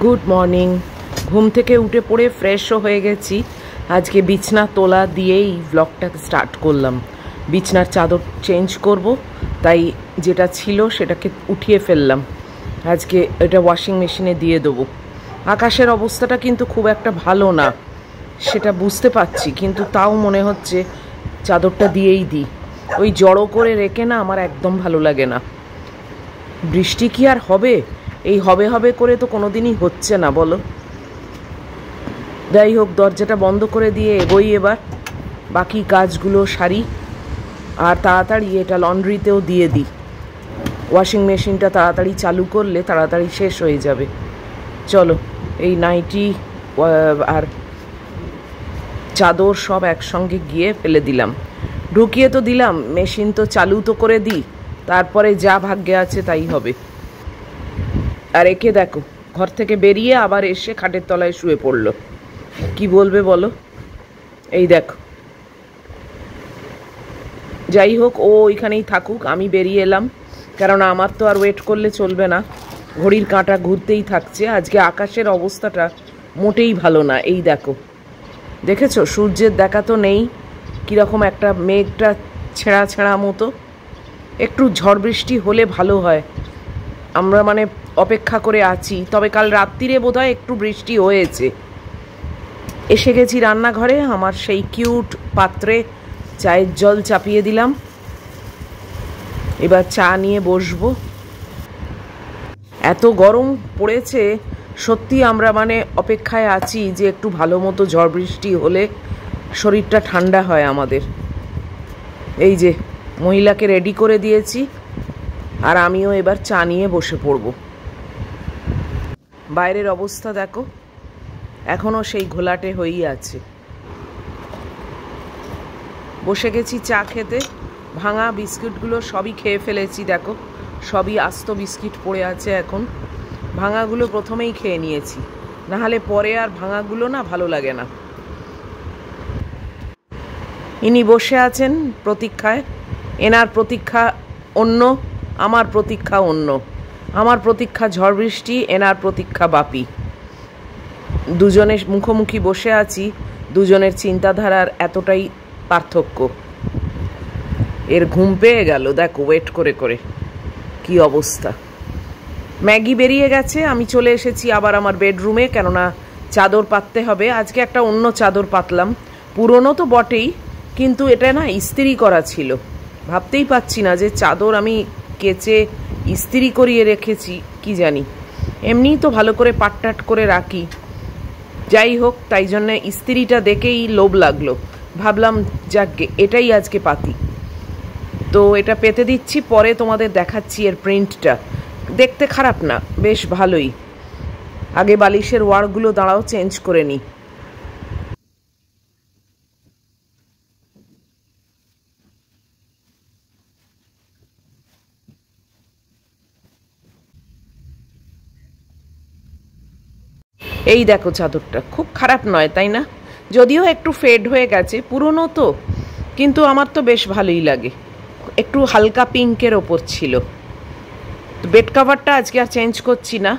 Good morning. ঘুম থেকে উঠে পড়ে ফ্রেশও হয়ে গেছি। আজকে বিছনা তোলা দিয়েই ব্লগটা স্টার্ট করলাম। বিছনার চাদর চেঞ্জ করব, তাই যেটা ছিল সেটাকে উঠিয়ে ফেললাম। আজকে এটা ওয়াশিং মেশিনে দিয়ে দেবো। আকাশের অবস্থাটা কিন্তু খুব একটা ভালো না, সেটা বুঝতে পারছি, কিন্তু তাও মনে হচ্ছে চাদরটা দিয়েই দিই। ওই জড়ো করে রেখে না আমার একদম ভালো লাগে না। বৃষ্টি কি আর হবে? এই হবে হবে করে তো কোনোদিনই হচ্ছে না, বলো। যাই হোক, দরজাটা বন্ধ করে দিয়ে এগোই এবার, বাকি কাজগুলো সারি আর তাড়াতাড়ি এটা লন্ড্রিতেও দিয়ে দিই। ওয়াশিং মেশিনটা তাড়াতাড়ি চালু করলে তাড়াতাড়ি শেষ হয়ে যাবে। চলো, এই নাইটি আর চাদর সব একসঙ্গে গিয়ে ফেলে দিলাম। ঢুকিয়ে তো দিলাম, মেশিন তো চালু তো করে দিই, তারপরে যা ভাগ্যে আছে তাই হবে। আর একে দেখো, ঘর থেকে বেরিয়ে আবার এসে খাটের তলায় শুয়ে পড়লো। কি বলবে বলো? এই দেখো। যাই হোক, ও ওইখানেই থাকুক, আমি বেরিয়ে এলাম, কেননা আমার তো আর ওয়েট করলে চলবে না। ঘড়ির কাঁটা ঘুরতেই থাকছে। আজকে আকাশের অবস্থাটা মোটেই ভালো না। এই দেখো, দেখেছো? সূর্যের দেখা তো নেই, কীরকম একটা মেঘটা ছেঁড়া ছেঁড়া মতো। একটু ঝড় বৃষ্টি হলে ভালো হয়, আমরা মানে অপেক্ষা করে আছি। তবে কাল রাত্রিরে বোধহয় একটু বৃষ্টি হয়েছে। এসে গেছি রান্নাঘরে। আমার সেই কিউট পাত্রে চায়ের জল চাপিয়ে দিলাম, এবার চা নিয়ে বসবো। এত গরম পড়েছে, সত্যি আমরা মানে অপেক্ষায় আছি যে একটু ভালো মতো ঝড় বৃষ্টি হলে শরীরটা ঠান্ডা হয় আমাদের। এই যে মহিলাকে রেডি করে দিয়েছি, আর আমিও এবার চা নিয়ে বসে পড়ব। বাইরের অবস্থা দেখো, এখনো সেই ঘোলাটে হয়েই আছে। বসে গেছি চা খেতে। ভাঙা বিস্কিটগুলো সবই খেয়ে ফেলেছি, দেখো সবই আস্ত বিস্কিট পড়ে আছে এখন। ভাঙাগুলো প্রথমেই খেয়ে নিয়েছি, নাহলে পরে আর ভাঙাগুলো না ভালো লাগে না। ইনি বসে আছেন প্রতীক্ষায়। এনার প্রতীক্ষা অন্য, আমার প্রতীক্ষা অন্য। আমার প্রতীক্ষা ঝড় বৃষ্টি, এনার প্রতীক্ষা বাপি। দুজনে মুখোমুখি বসে আছি, দুজনের চিন্তাধারার এতটাই পার্থক্য। এর ঘুম পেয়ে গেল, দেখো ওয়েট করে করে কি অবস্থা। ম্যাগি বেরিয়ে গেছে, আমি চলে এসেছি আবার আমার বেডরুমে, কেননা চাদর পাততে হবে। আজকে একটা অন্য চাদর পাতলাম, পুরনো তো বটেই, কিন্তু এটা না ইস্ত্রি করা ছিল। ভাবতেই পাচ্ছি না যে চাদর আমি কেচে ইস্ত্রি করিয়ে রেখেছি, কি জানি। এমনিই তো ভালো করে পাটটাট করে রাখি। যাই হোক, তাই জন্য ইস্ত্রিটা দেখেই লোভ লাগলো, ভাবলাম যাকগে এটাই আজকে পাতি। তো এটা পেতে দিচ্ছি, পরে তোমাদের দেখাচ্ছি এর প্রিন্টটা। দেখতে খারাপ না, বেশ ভালোই। আগে বালিশের ওয়ারগুলো দাঁড়াও চেঞ্জ করে নিই। এই দেখো, চাদরটা খুব খারাপ নয় তাই না? যদিও একটু ফেড হয়ে গেছে, পুরনো তো, কিন্তু আমার তো বেশ ভালোই লাগে। একটু হালকা পিঙ্কের ওপর ছিল। বেড কাভারটা আজকে আর চেঞ্জ করছি না,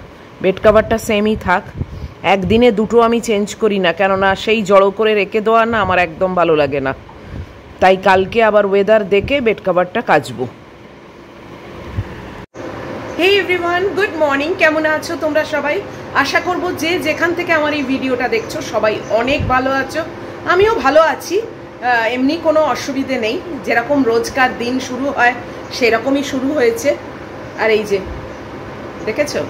বেড কাভারটা সেমই থাক। একদিনে দুটো আমি চেঞ্জ করি না, কেননা সেই জড়ো করে রেখে দেওয়া না আমার একদম ভালো লাগে না। তাই কালকে আবার ওয়েদার দেখে বেড কাভারটা কাচবো। Hey everyone, good morning. কেমন আছো তোমরা সবাই? আশা করব যে যেখান থেকে আমার এই ভিডিওটা দেখছো সবাই অনেক ভালো আছো। আমিও ভালো আছি, এমনি কোনো অসুবিধে নেই। যেরকম রোজকার দিন শুরু হয় সেরকমই শুরু হয়েছে। আর এই যে দেখেছো,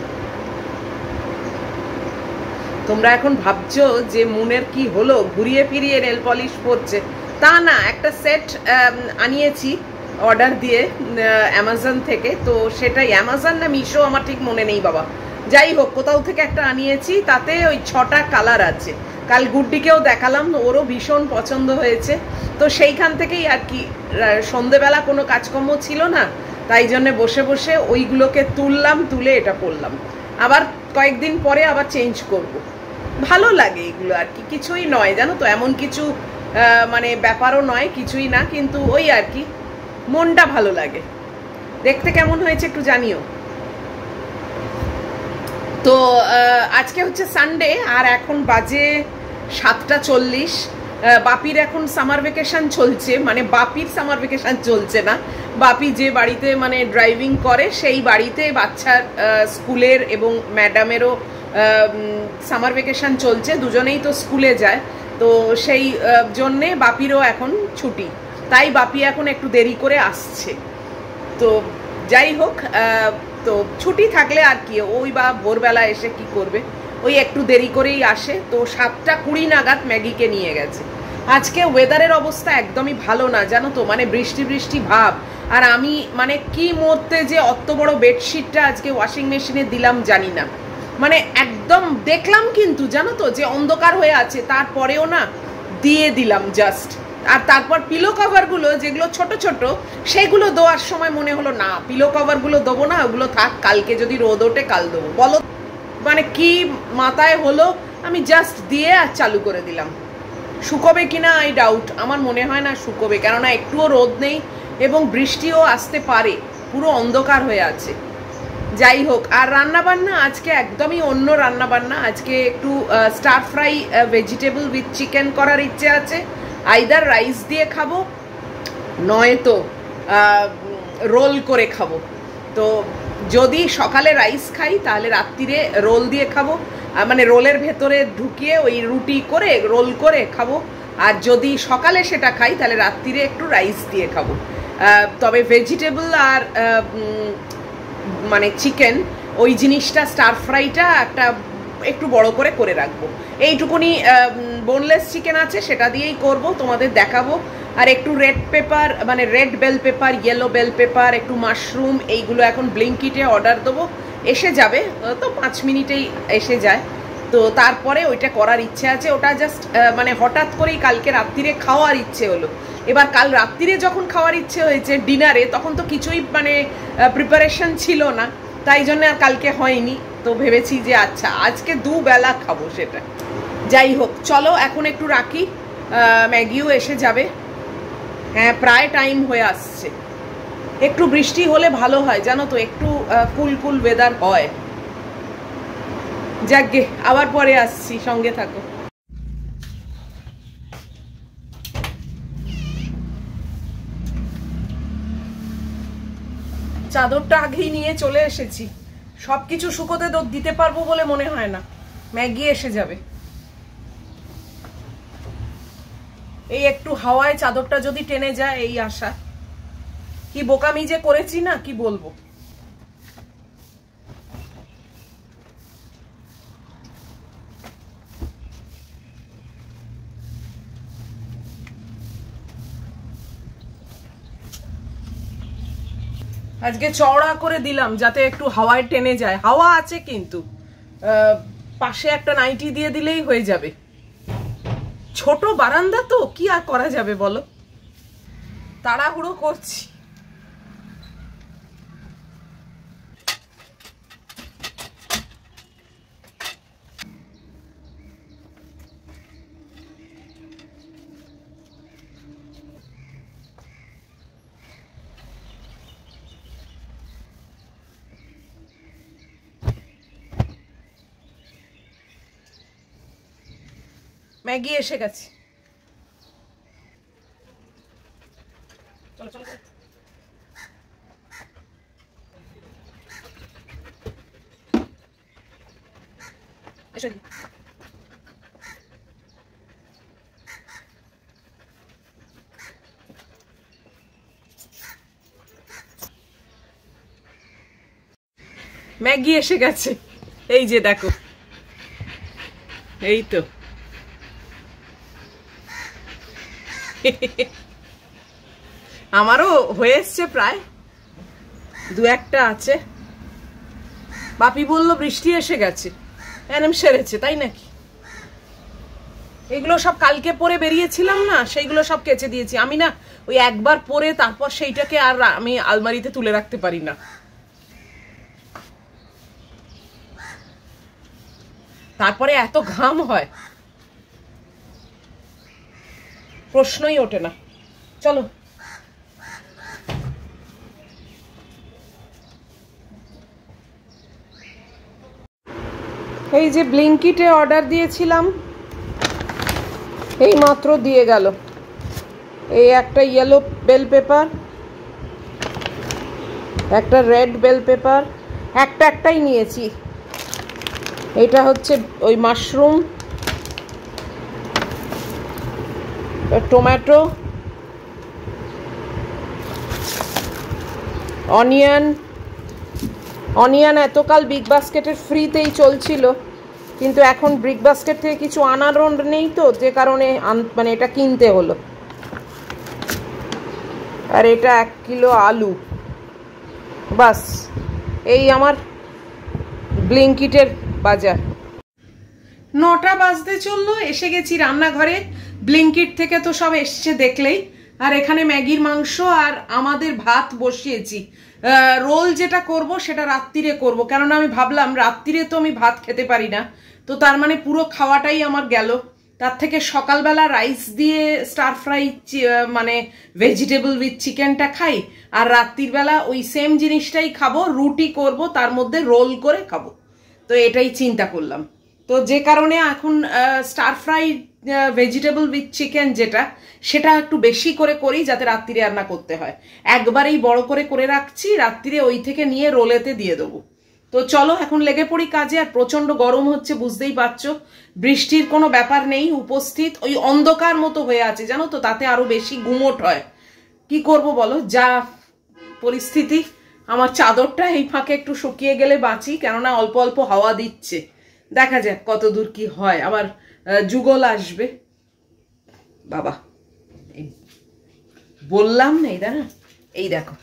তোমরা এখন ভাবছো যে মুনের কি হলো, ঘুরিয়ে ফিরিয়ে নেল পলিশ পরছে। তা না, একটা সেট আনিয়েছি অর্ডার দিয়ে অ্যামাজন থেকে। তো সেটাই অ্যামাজন না মিশো আমার ঠিক মনে নেই বাবা। যাই হোক, কোথাও থেকে একটা আনিয়েছি, তাতে ওই 6টা কালার আছে। কাল গুড্ডিকেও দেখালাম, ওরও ভীষণ পছন্দ হয়েছে। তো সেইখান থেকেই আর কি, সন্ধেবেলা কোনো কাজকর্ম ছিল না, তাই জন্য বসে বসে ওইগুলোকে তুললাম, তুলে এটা পরলাম। আবার কয়েকদিন পরে আবার চেঞ্জ করব। ভালো লাগে এগুলো আর কি, কিছুই নয় জানো তো, এমন কিছু মানে ব্যাপারও নয়, কিছুই না, কিন্তু ওই আর কি মনটা ভালো লাগে। দেখতে কেমন হয়েছে একটু জানিও। তো আজকে হচ্ছে সানডে, আর এখন বাজে 7:40। বাপির এখন সামার ভ্যাকেশন চলছে, মানে বাপির সামার ভ্যাকেশন চলছে না, বাপি যে বাড়িতে মানে ড্রাইভিং করে সেই বাড়িতে বাচ্চার স্কুলের এবং ম্যাডামেরও সামার ভ্যাকেশন চলছে, দুজনেই তো স্কুলে যায়, তো সেই জন্যে বাপিরও এখন ছুটি, তাই বাপি এখন একটু দেরি করে আসছে। তো যাই হোক, তো ছুটি থাকলে আর কি, ওই বা ভোরবেলা এসে কি করবে, ওই একটু দেরি করেই আসে। তো 7:20 নাগাদ ম্যাগিকে নিয়ে গেছে। আজকে ওয়েদারের অবস্থা একদমই ভালো না, জানো তো, মানে বৃষ্টি বৃষ্টি ভাব। আর আমি মানে কি মধ্যে যে অত বড় বেডশিটটা আজকে ওয়াশিং মেশিনে দিলাম জানি না, মানে একদম দেখলাম কিন্তু জানো তো যে অন্ধকার হয়ে আছে, তারপরেও না দিয়ে দিলাম জাস্ট। আর তারপর পিলো কভারগুলো যেগুলো ছোট ছোট সেগুলো দেওয়ার সময় মনে হলো না, পিলো কভারগুলো দেবো না, ওগুলো থাক, কালকে যদি রোদ ওঠে কাল দেবো। বলো মানে কি মাথায় হলো, আমি জাস্ট দিয়ে আর চালু করে দিলাম। শুকোবে কিনা আই ডাউট, আমার মনে হয় না শুকোবে, কেননা একটুও রোদ নেই এবং বৃষ্টিও আসতে পারে, পুরো অন্ধকার হয়ে আছে। যাই হোক, আর রান্নাবান্না আজকে একদমই অন্য রান্নাবান্না। আজকে একটু star fry vegetable with chicken করার ইচ্ছে আছে, আইদার রাইস দিয়ে খাবো নয়তো রোল করে খাবো। তো যদি সকালে রাইস খাই তাহলে রাত্রিরে রোল দিয়ে খাবো, মানে রোলের ভেতরে ঢুকিয়ে ওই রুটি করে রোল করে খাবো। আর যদি সকালে সেটা খাই তাহলে রাত্রিরে একটু রাইস দিয়ে খাবো। তবে ভেজিটেবল আর মানে চিকেন ওই জিনিসটা স্টার ফ্রাইটা একটু বড় করে করে রাখবো। এইটুকুনি বোনলেস চিকেন আছে, সেটা দিয়েই করব, তোমাদের দেখাবো। আর একটু রেড পেপার, মানে red bell pepper, yellow bell pepper, একটু মাশরুম, এইগুলো এখন ব্লিঙ্কিটে অর্ডার দেবো, এসে যাবে, তো 5 মিনিটেই এসে যায়। তো তারপরে ওইটা করার ইচ্ছে আছে, ওটা জাস্ট মানে হঠাৎ করেই কালকে রাত্রিরে খাওয়ার ইচ্ছে হলো। এবার কাল রাত্রিরে যখন খাওয়ার ইচ্ছে হয়েছে ডিনারে, তখন তো কিছুই মানে প্রিপারেশন ছিল না, তাই জন্য আর কালকে হয়নি। তো ভেবেছি যে আচ্ছা আজকে দুবেলা খাবো সেটা। যাই হোক, চলো এখন একটু রাখি, ম্যাগিও এসে যাবে। হ্যাঁ, প্রায় টাইম হয়ে আসছে। একটু বৃষ্টি হলে ভালো হয় জানো তো, একটু কুল কুল ওয়েদার হয়। যাকগে, আবার পরে আসছি, সঙ্গে থাকো। চাদরটা আগেই নিয়ে চলে এসেছি, সবকিছু শুকোতে দিতে পারবো বলে মনে হয় না, ম্যাগি এসে যাবে। এই একটু হাওয়ায় চাদরটা যদি টেনে যায় এই আশা। কি বোকামি যে করেছি না, কি বলবো। আজকে চওড়া করে দিলাম যাতে একটু হাওয়ায় টেনে যায়, হাওয়া আছে কিন্তু পাশে একটা নাইটি দিয়ে দিলেই হয়ে যাবে। ছোট বারান্দা তো কি আর করা যাবে বলো, তাড়াহুড়ো করছি। ম্যাগি এসে গেছে, চলো চলো এসো। ম্যাগি এসে গেছে, এই যে দেখো, এই তো। আমারও হয়ে এসছে, প্রায় 2-1টা আছে। বাপি বললো বৃষ্টি এসে গেছে, এরম সেরেছে, তাই নাকি? এগুলো সব কালকে পরে বেরিয়েছিলাম না, সেইগুলো সব কেচে দিয়েছি আমি। না ওই একবার পরে তারপর সেইটাকে আর আমি আলমারিতে তুলে রাখতে পারি না, তারপরে এত ঘাম হয়, প্রশ্নই ওঠে না। চলো এই যে ব্লিঙ্কিটে অর্ডার দিয়েছিলাম, এই মাত্র দিয়ে গেল। এই একটা ইয়েলো বেল পেপার, একটা রেড বেল পেপার, একটাই নিয়েছি। এটা হচ্ছে ওই মাশরুম, টমেটো, অনিয়ন এতকাল বিগ বাস্কেটের ফ্রিতেই চলছিল, কিন্তু এখন বিগ বাস্কেট থেকে কিছু আনারও নেই, তো যে কারণে মানে এটা কিনতে হলো। আর এটা 1 কিলো আলু। বাস, এই আমার ব্লিঙ্কিটের বাজার। 9টা বাজতে চললো, এসে গেছি রান্নাঘরে। ব্লিঙ্কিট থেকে তো সব এসছে দেখলেই। আর এখানে ম্যাগির মাংস আর আমাদের ভাত বসিয়েছি। রোল যেটা করব সেটা রাত্রিরে করব, কেননা আমি ভাবলাম রাত্রিরে তো আমি ভাত খেতে পারি না, তো তার মানে পুরো খাওয়াটাই আমার গেল। তার থেকে সকালবেলা রাইস দিয়ে স্টার ফ্রাই মানে ভেজিটেবল উইথ চিকেনটা খাই, আর রাত্রির বেলা ওই সেম জিনিসটাই খাবো, রুটি করব, তার মধ্যে রোল করে খাবো। তো এটাই চিন্তা করলাম। তো যে কারণে এখন star fry vegetable with chicken যেটা, সেটা একটু বেশি করে করি, যাতে রাত্রিরে আর না করতে হয়। একবারেই বড় করে রাখছি, রাত্রিরে ওই থেকে নিয়ে রোলেতে দিয়ে দেবো। তো চলো এখন লেগে পড়ি কাজে। আর প্রচন্ড গরম হচ্ছে, বুঝতেই পারছো। বৃষ্টির কোনো ব্যাপার নেই উপস্থিত, ওই অন্ধকার মতো হয়ে আছে জানো তো, তাতে আরো বেশি গুমোট হয়। কি করব বলো, যা পরিস্থিতি। আমার চাদরটা এই ফাঁকে একটু শুকিয়ে গেলে বাঁচি, কেননা অল্প অল্প হাওয়া দিচ্ছে। দেখা যাক কত দূর কি হয়। আবার যুগল আসবে বাবা, বললাম না, এই দেখো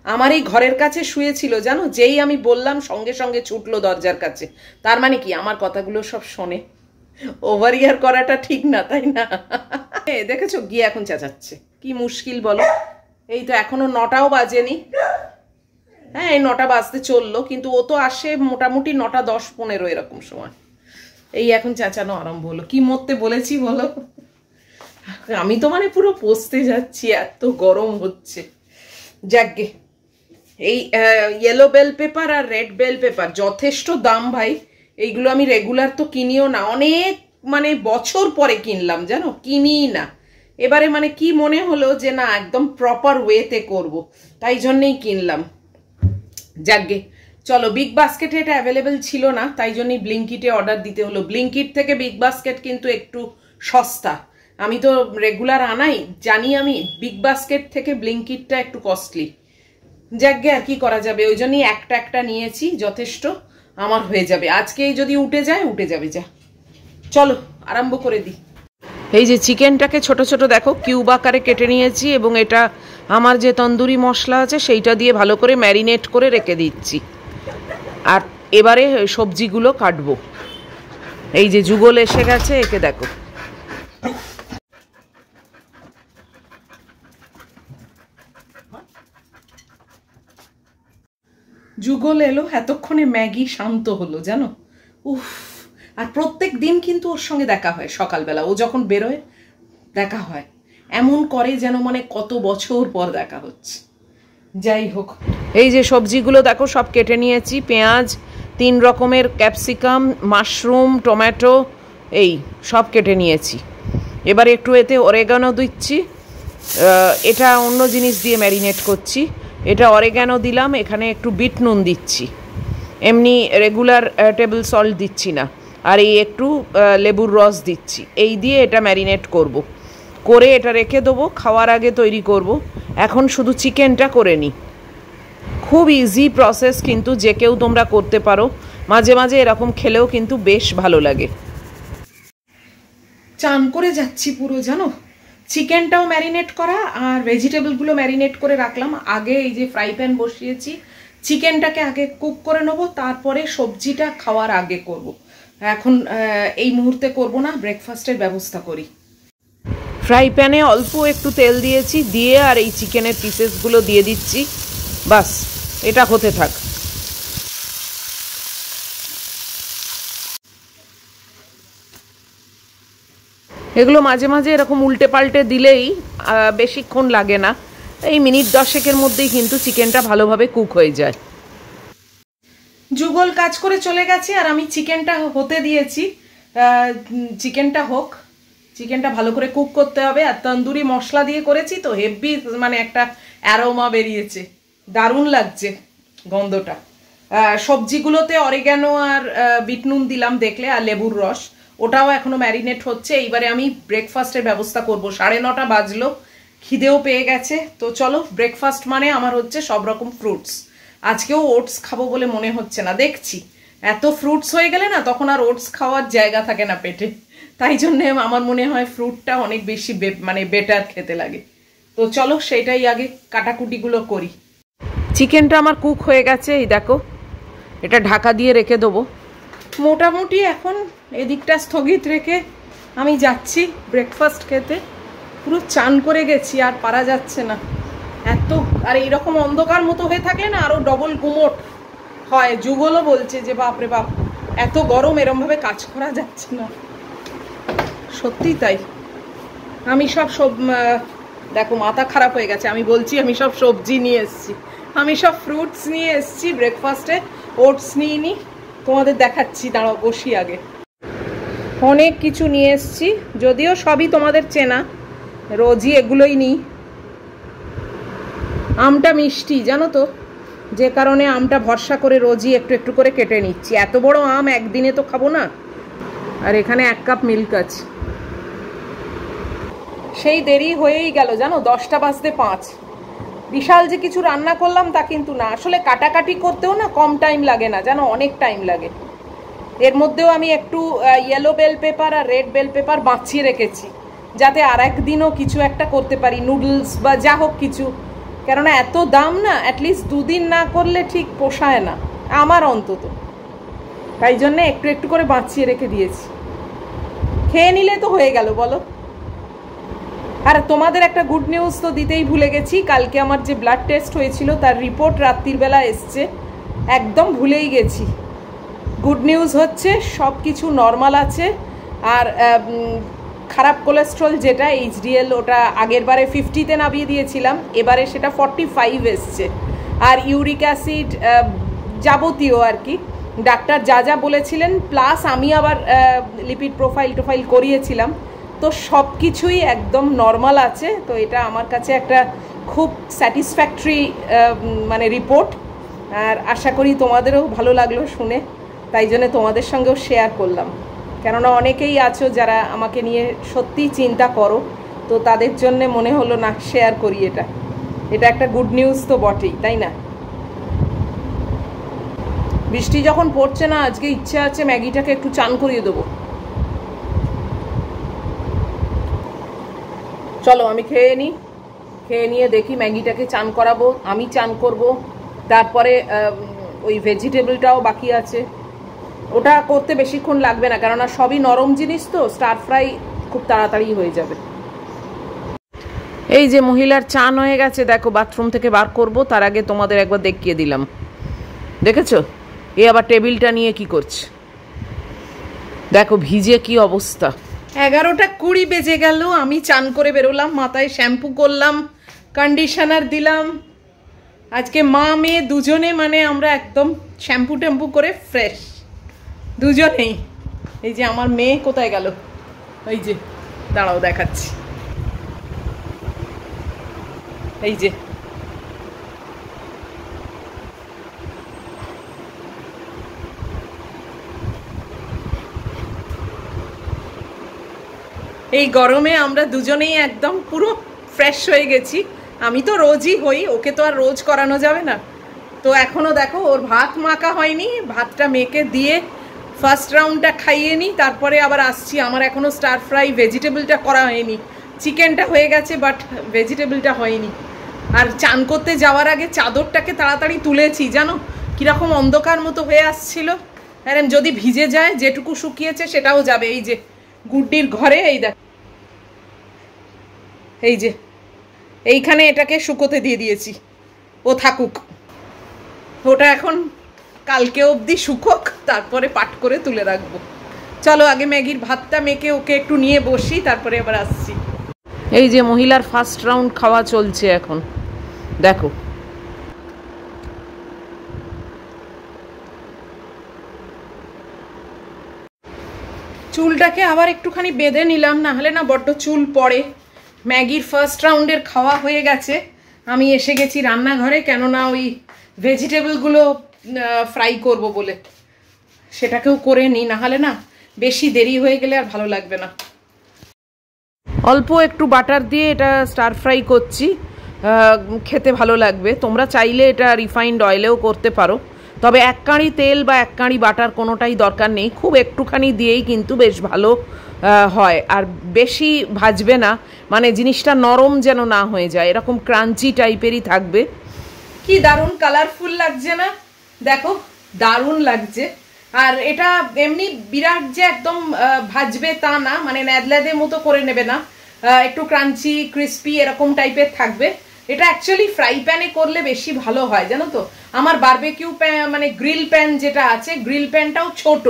আমার এই ঘরের কাছে শুয়েছিল জানো, যেই আমি বললাম সঙ্গে সঙ্গে ছুটলো দরজার কাছে। তার মানে কি আমার কথাগুলো সব শোনে? ওভার ইয়ার করাটা ঠিক না, তাই না? দেখেছো, গিয়ে এখন চেঁচাচ্ছে। কি মুশকিল বলো। এই তো এখনো 9টাও বাজেনি। হ্যাঁ, এই 9টা বাজতে চললো, কিন্তু ও তো আসে মোটামুটি 9টা 10-15 এরকম সময়। এই এখন চেঁচানো আরম্ভ হলো। কি মরতে বলেছি বলো? আমি তো মানে পুরো পচতে যাচ্ছি, এত গরম হচ্ছে। যাকগে, এই ইয়েলো বেল পেপার আর রেড বেল পেপার যথেষ্ট দাম ভাই। এইগুলো আমি রেগুলার তো কিনিও না, অনেক মানে বছর পরে কিনলাম জানো, কিনি না। এবারে মানে কি মনে হলো যে না, একদম প্রপার ওয়েতে করব, তাই জন্যেই কিনলাম। যাকগে, চলো। বিগ বাস্কেটে এটা অ্যাভেলেবেল ছিল না, তাই জন্যই ব্লিঙ্কিটে অর্ডার দিতে হলো। ব্লিঙ্কিট থেকে বিগ বাস্কেট কিন্তু একটু সস্তা। আমি তো রেগুলার আনাই, জানি আমি। বিগ বাস্কেট থেকে ব্লিঙ্কিটটা একটু কস্টলি। যাকগে, আর কি করা যাবে, ওই জন্যই একটা নিয়েছি, যথেষ্ট আমার হয়ে যাবে। আজকেই যদি উঠে যাবে যা। চলো আরম্ভ করে দিই। এই যে চিকেনটাকে ছোট ছোট দেখো কিউব আকারে কেটে নিয়েছি, এবং এটা আমার যে তন্দুরি মশলা আছে সেইটা দিয়ে ভালো করে ম্যারিনেট করে রেখে দিচ্ছি। আর এবারে সবজিগুলো কাটবো। এই যে যুগল এসে গেছে, একে দেখো। যুগল এলো, এতক্ষণে ম্যাগি শান্ত হলো জানো। উফ, আর প্রত্যেক দিন কিন্তু ওর সঙ্গে দেখা হয় সকালবেলা, ও যখন বেরোয় দেখা হয়। এমন করে যেন মানে কত বছর পর দেখা হচ্ছে। যাই হোক, এই যে সবজিগুলো দেখো সব কেটে নিয়েছি। পেঁয়াজ, 3 রকমের ক্যাপসিকাম, মাশরুম, টমেটো, এই সব কেটে নিয়েছি। এবারে একটু এতে অরেগানো দিচ্ছি। এটা অন্য জিনিস দিয়ে ম্যারিনেট করছি। এটা অরেগানো দিলাম, এখানে একটু বিট নুন দিচ্ছি, এমনি রেগুলার টেবিল সল্ট দিচ্ছি না। আর এই একটু লেবুর রস দিচ্ছি। এই দিয়ে এটা ম্যারিনেট করে এটা রেখে দেবো, খাওয়ার আগে তৈরি করব। এখন শুধু চিকেনটা করে নিই। খুব ইজি প্রসেস, কিন্তু যে কেউ তোমরা করতে পারো। মাঝে মাঝে এরকম খেলেও কিন্তু বেশ ভালো লাগে। চান করে যাচ্ছি পুরো জানো। চিকেনটাও ম্যারিনেট করা আর ভেজিটেবলগুলো ম্যারিনেট করে রাখলাম আগে। এই যে ফ্রাই প্যান বসিয়েছি, চিকেনটাকে আগে কুক করে নেবো, তারপরে সবজিটা খাওয়ার আগে করব। এখন এই মুহূর্তে করব না, ব্রেকফাস্টের ব্যবস্থা করি। ফ্রাই প্যানে অল্প একটু তেল দিয়েছি, দিয়ে আর এই চিকেনের পিসেসগুলো দিয়ে দিচ্ছি। বাস, এটা হতে থাক। এগুলো মাঝে মাঝে এরকম উল্টে পাল্টে দিলেই বেশিক্ষণ লাগে না। এই মিনিট 10 মধ্যেই কিন্তু চিকেনটা ভালোভাবে কুক হয়ে যায়। যুগল কাজ করে চলে গেছে আর আমি চিকেনটা হতে দিয়েছি। চিকেনটা হোক, চিকেনটা ভালো করে কুক করতে হবে। আর তন্দুরি মশলা দিয়ে করেছি তো হেভি মানে একটা অ্যারোমা বেরিয়েছে, দারুণ লাগছে গন্ধটা। সবজিগুলোতে অরিগ্যানো আর বিট নুন দিলাম দেখলে, আর লেবুর রস, ওটাও এখনো ম্যারিনেট হচ্ছে। এইবারে আমি ব্রেকফাস্টের ব্যবস্থা করব। 9:30 বাজলো, খিদেও পেয়ে গেছে। তো চলো, ব্রেকফাস্ট মানে আমার হচ্ছে সব রকম ফ্রুটস। আজকেও ওটস খাবো বলে মনে হচ্ছে না, দেখছি এত ফ্রুটস হয়ে গেলে না তখন আর ওটস খাওয়ার জায়গা থাকে না পেটে, তাই জন্যে আমার মনে হয় ফ্রুটটা অনেক বেশি মানে বেটার খেতে লাগে। তো চলো সেটাই আগে কাটাকুটিগুলো করি। চিকেনটা আমার কুক হয়ে গেছে, এই দেখো, এটা ঢাকা দিয়ে রেখে দেবো। মোটামুটি এখন এদিকটা স্থগিত রেখে আমি যাচ্ছি ব্রেকফাস্ট খেতে। পুরো চান করে গেছি, আর পারা যাচ্ছে না এত। আর এইরকম অন্ধকার মতো হয়ে থাকলে না আরও ডবল গুমোট হয়। যুগলও বলছে যে বাপরে বাপ, এত গরম এরমভাবে কাজ করা যাচ্ছে না। সত্যি তাই। আমি সব দেখো মাথা খারাপ হয়ে গেছে, আমি বলছি আমি সব সবজি নিয়ে এসেছি, আমি সব ফ্রুটস নিয়ে এসেছি ব্রেকফাস্টে। ওটস নিয়ে নি, তোমাদের দেখাচ্ছি, দাঁড়াও বসি আগে। অনেক কিছু নিয়ে এসেছি, যদিও সবই তোমাদের চেনা, রোজই এগুলোই নিই। আমটা মিষ্টি জানো তো, যে কারণে আমটা ভরসা করে রোজই একটু একটু করে কেটে নিচ্ছি। এত বড় আম একদিনে তো খাবো না। আর এখানে 1 কাপ মিল্ক আছে। সেই দেরি হয়েই গেল জানো, 10টা বাজতে 5। বিশাল যে কিছু রান্না করলাম তা কিন্তু না, আসলে কাটাকাটি করতেও না কম টাইম লাগে না জানো, অনেক টাইম লাগে। এর মধ্যেও আমি একটু ইয়েলো বেল পেপার আর রেড বেল পেপার বাঁচিয়ে রেখেছি, যাতে আর একদিনও কিছু একটা করতে পারি, নুডলস বা যা হোক কিছু। কেননা এত দাম না, অ্যাটলিস্ট 2 দিন না করলে ঠিক পোষায় না আমার অন্তত, তাই জন্যে একটু একটু করে বাঁচিয়ে রেখে দিয়েছি। খেয়ে নিলে তো হয়ে গেল বলো। আর তোমাদের একটা গুড নিউজ তো দিতেই ভুলে গেছি, কালকে আমার যে ব্লাড টেস্ট হয়েছিল তার রিপোর্ট রাত্রির বেলা এসছে, একদম ভুলেই গেছি। গুড নিউজ হচ্ছে সব কিছু নর্মাল আছে। আর খারাপ কোলেস্ট্রল যেটা HDL, ওটা আগের বারে 50-তে নামিয়ে দিয়েছিলাম, এবারে সেটা 45 এসছে। আর ইউরিক অ্যাসিড যাবতীয় আর কি ডাক্তার যা যা বলেছিলেন, প্লাস আমি আবার লিপিড প্রোফাইল করিয়েছিলাম, তো সব কিছুই একদম নর্মাল আছে। তো এটা আমার কাছে একটা খুব স্যাটিসফ্যাক্টরি মানে রিপোর্ট। আর আশা করি তোমাদেরও ভালো লাগলো শুনে, তাই জন্য তোমাদের সঙ্গেও শেয়ার করলাম। কেননা অনেকেই আছো যারা আমাকে নিয়ে সত্যিই চিন্তা করো, তো তাদের জন্যে মনে হলো না শেয়ার করি। এটা একটা গুড নিউজ তো বটেই, তাই না? বৃষ্টি যখন পড়ছে না, আজকে ইচ্ছে আছে ম্যাগিটাকে একটু চান করিয়ে দেবো। চলো আমি খেয়ে নিয়ে দেখি ম্যাগিটাকে চান করাবো, আমি চান করব। তারপরে ওই ভেজিটেবলটাও বাকি আছে, ওটা করতে বেশিক্ষণ লাগবে না, কেননা সবই নরম জিনিস তো, স্টার ফ্রাই খুব তাড়াতাড়ি হয়ে যাবে। এই যে মহিলার চান হয়ে গেছে, দেখো বাথরুম থেকে বার করব, তার আগে তোমাদের একবার দেখিয়ে দিলাম। দেখেছো এ আবার টেবিলটা নিয়ে কি করছে, দেখো ভিজে কি অবস্থা। 11টা 20 বেজে গেল, আমি চান করে বেরোলাম, মাথায় শ্যাম্পু করলাম, কন্ডিশনার দিলাম। আজকে মা মেয়ে দুজনে মানে আমরা একদম শ্যাম্পু ট্যাম্পু করে ফ্রেশ দুজনেই। এই যে আমার মেয়ে কোথায় গেল, এই যে দাঁড়াও দেখাচ্ছি, এই যে এই গরমে আমরা দুজনেই একদম পুরো ফ্রেশ হয়ে গেছি। আমি তো রোজই হই, ওকে তো আর রোজ করানো যাবে না। তো এখনও দেখো ওর ভাত মাখা হয়নি, ভাতটা মেখে দিয়ে ফার্স্ট রাউন্ডটা খাইয়ে নিই, তারপরে আবার আসছি। আমার এখনও স্টার ফ্রাই ভেজিটেবলটা করা হয়নি, চিকেনটা হয়ে গেছে বাট ভেজিটেবলটা হয়নি। আর চান করতে যাওয়ার আগে চাদরটাকে তাড়াতাড়ি তুলেছি, জানো কীরকম অন্ধকার মতো হয়ে আসছিল। আর যদি ভিজে যায়, যেটুকু শুকিয়েছে সেটাও যাবে। এই যে গুড্ডির ঘরে, এই দেখ, এই যে এইখানে এটাকে শুকোতে দিয়ে দিয়েছি, ও থাকুক। ওটা এখন কালকে অবধি শুকোক, তারপরে পাট করে তুলে রাখবো। চলো আগে ম্যাগির ভাতটা মেখে ওকে একটু নিয়ে বসি, তারপরে আবার আসছি। এই যে মহিলার ফার্স্ট রাউন্ড খাওয়া চলছে এখন। দেখো চুলটাকে আবার একটুখানি বেঁধে নিলাম, না হলে না বড্ড চুল পড়ে। ম্যাগির ফার্স্ট রাউন্ডের খাওয়া হয়ে গেছে, আমি এসে গেছি রান্নাঘরে, কেননা ওই ভেজিটেবলগুলো ফ্রাই করব বলে, সেটাকেও করে নিই, না হলে না বেশি দেরি হয়ে গেলে আর ভালো লাগবে না। অল্প একটু বাটার দিয়ে এটা স্টার ফ্রাই করছি, খেতে ভালো লাগবে। তোমরা চাইলে এটা রিফাইন্ড অয়েলেও করতে পারো, তবে এক কাঁড়ি তেল বা এক কাঁড়ি বাটার কোনোটাই দরকার নেই, খুব একটুখানি দিয়েই কিন্তু বেশ ভালো হয়। আর বেশি ভাজবে না, মানে জিনিসটা নরম যেন না হয়ে যায়, এরকম ক্রাঞ্চি টাইপেরই থাকবে। কি দারুণ কালারফুল লাগছে না, দেখো দারুণ লাগছে। আর এটা এমনি বিরাট যে একদম ভাজবে তা না, মানে ন্যাদলাদের মতো করে নেবে না, একটু ক্রাঞ্চি ক্রিস্পি এরকম টাইপের থাকবে। এটা অ্যাকচুয়ালি ফ্রাই প্যানে করলে বেশি ভালো হয়, জানো তো। আমার বারবিকিউ প্যান মানে গ্রিল প্যান যেটা আছে, গ্রিল প্যানটাও ছোট,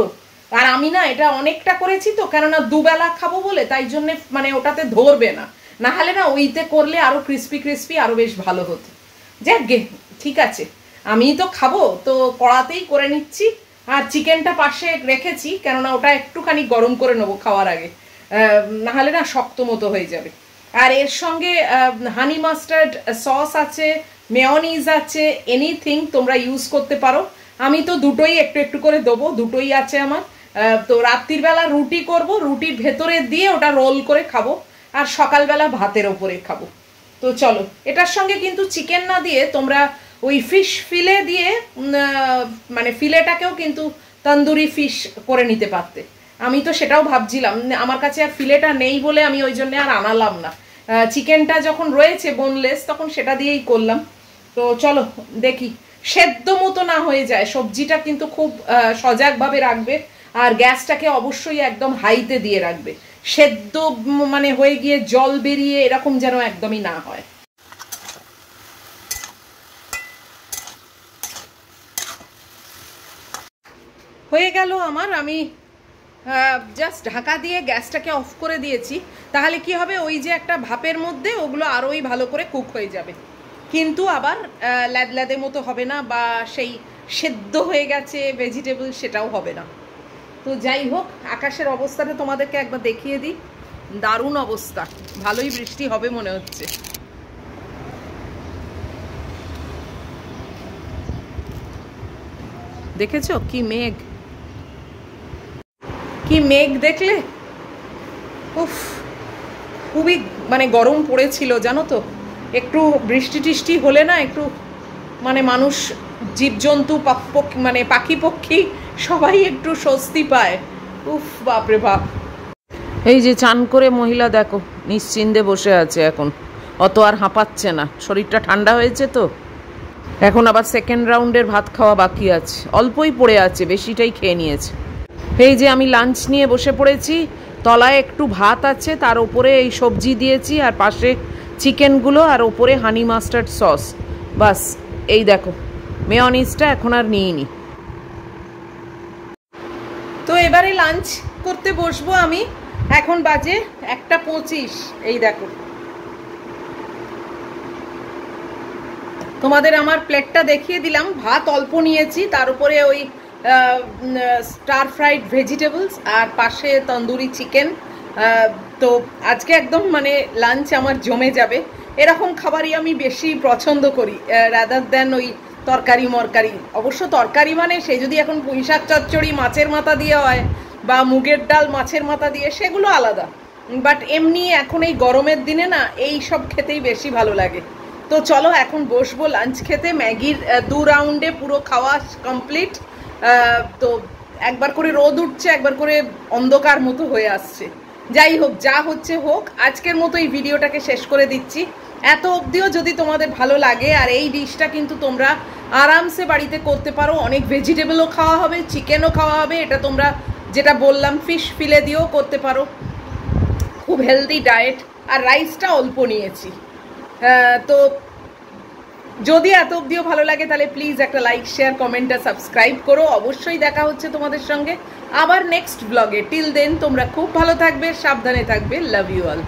আর আমি না এটা অনেকটা করেছি তো, কেননা দুবেলা খাবো বলে, তাই জন্যে মানে ওটাতে ধরবে না, না হলে না ওইতে করলে আরো ক্রিস্পি ক্রিস্পি আরো বেশ ভালো হতো। যাক গে, ঠিক আছে, আমি তো খাবো তো কড়াতেই করে নিচ্ছি। আর চিকেনটা পাশে রেখেছি, কেননা ওটা একটুখানি গরম করে নেবো খাওয়ার আগে, না হলে না শক্ত মতো হয়ে যাবে। আর এর সঙ্গে হানি মাস্টার্ড সস আছে, মেয়োনিজ আছে, এনিথিং তোমরা ইউজ করতে পারো। আমি তো দুটোই একটু একটু করে দেবো, দুটোই আছে আমার। তো রাত্রির বেলা রুটি করব, রুটির ভেতরে দিয়ে ওটা রোল করে খাবো, আর সকালবেলা ভাতের ওপরে খাবো। তো চলো, এটার সঙ্গে কিন্তু চিকেন না দিয়ে তোমরা ওই ফিশ ফিলে দিয়ে, মানে ফিলেটাকেও কিন্তু তন্দুরি ফিশ করে নিতে পারতে। আমি তো সেটাও ভাবছিলাম, আমার কাছে আর ফিলেটা নেই বলে আমি ওই জন্য আর আনালাম না। চিকেনটা যখন রয়েছে বোনলেস, তখন সেটা দিয়েই করলাম। তো চলো দেখি, সেদ্ধ মতো না হয়ে যায়, সবজিটা কিন্তু খুব সজাগভাবে রাখবে, আর গ্যাসটাকে অবশ্যই একদম হাইতে দিয়ে রাখবে, সেদ্ধ মানে হয়ে গিয়ে জল বেরিয়ে এরকম যেন একদমই না হয়। হয়ে গেল আমার, আমি জাস্ট ঢাকা দিয়ে গ্যাসটাকে অফ করে দিয়েছি। তাহলে কি হবে, ওই যে একটা ভাপের মধ্যে ওগুলো আরোই ভালো করে কুক হয়ে যাবে, কিন্তু আবার ল্যাদে মতো হবে না, বা সেই সেদ্ধ হয়ে গেছে ভেজিটেবল সেটাও হবে না। তো যাই হোক, আকাশের অবস্থাটা তোমাদেরকে একবার দেখিয়ে দিই, দারুণ অবস্থা, ভালোই বৃষ্টি হবে মনে হচ্ছে। দেখেছো কি মেঘ, কি মেঘ দেখলে, উফ খুবই মানে গরম পড়েছিল জানো তো। একটু বৃষ্টি টিষ্টি হলে না একটু মানে মানুষ, জীবজন্তু, মানে পাখি পক্ষী সবাই একটু স্বস্তি পায়। উফ বাপরে বাপ। এই যে চান করে মহিলা দেখো নিশ্চিন্তে বসে আছে এখন, অত আর হাঁপাচ্ছে না, শরীরটা ঠান্ডা হয়েছে তো। এখন আবার সেকেন্ড রাউন্ডের ভাত খাওয়া বাকি আছে, অল্পই পড়ে আছে, বেশিটাই খেয়ে নিয়েছে। এই যে আমি লাঞ্চ নিয়ে বসে পড়েছি, তলায় একটু ভাত আছে, তার উপরে এই সবজি দিয়েছি, আর পাশে চিকেনগুলো, আর ওপরে হানি মাস্টার্ড সস, বাস। এই দেখো মেয়োনিজটা এখন আর নিইনি। তো এবারে লাঞ্চ করতে বসবো আমি, এখন বাজে 1:25। এই দেখো, তোমাদের আমার প্লেটটা দেখিয়ে দিলাম, ভাত অল্প নিয়েছি, তার উপরে ওই স্টার ফ্রাইড ভেজিটেবলস, আর পাশে তন্দুরি চিকেন। তো আজকে একদম মানে লাঞ্চ আমার জমে যাবে, এরকম খাবারই আমি বেশি পছন্দ করি রাদার দ্যান ওই তরকারি মরকারি। অবশ্য তরকারি মানে সে যদি এখন পুঁই শাক চচ্চড়ি মাছের মাথা দিয়ে হয়, বা মুগের ডাল মাছের মাথা দিয়ে, সেগুলো আলাদা, বাট এমনি এখন এই গরমের দিনে না এই সব খেতেই বেশি ভালো লাগে। তো চলো এখন বসবো লাঞ্চ খেতে। ম্যাগির 2 রাউন্ডে পুরো খাওয়া কমপ্লিট। তো একবার করে রোদ উঠছে, একবার করে অন্ধকার মতো হয়ে আসছে। যাই হোক, যা হচ্ছে হোক, আজকের মতো এই ভিডিওটাকে শেষ করে দিচ্ছি। এত অবধিও যদি তোমাদের ভালো লাগে, আর এই ডিশটা কিন্তু তোমরা আরামসে বাড়িতে করতে পারো, অনেক ভেজিটেবলও খাওয়া হবে, চিকেনও খাওয়া হবে, এটা তোমরা যেটা বললাম ফিশ ফিলে দিয়েও করতে পারো, খুব হেলদি ডায়েট। আর রাইসটা অল্প নিয়েছি। তো যদি এত অবধিও ভালো লাগে তাহলে প্লিজ একটা লাইক, শেয়ার, কমেন্ট আর সাবস্ক্রাইব করো। অবশ্যই দেখা হচ্ছে তোমাদের সঙ্গে আবার নেক্সট ব্লগে। টিল দেন তোমরা খুব ভালো থাকবে, সাবধানে থাকবে। Love you all.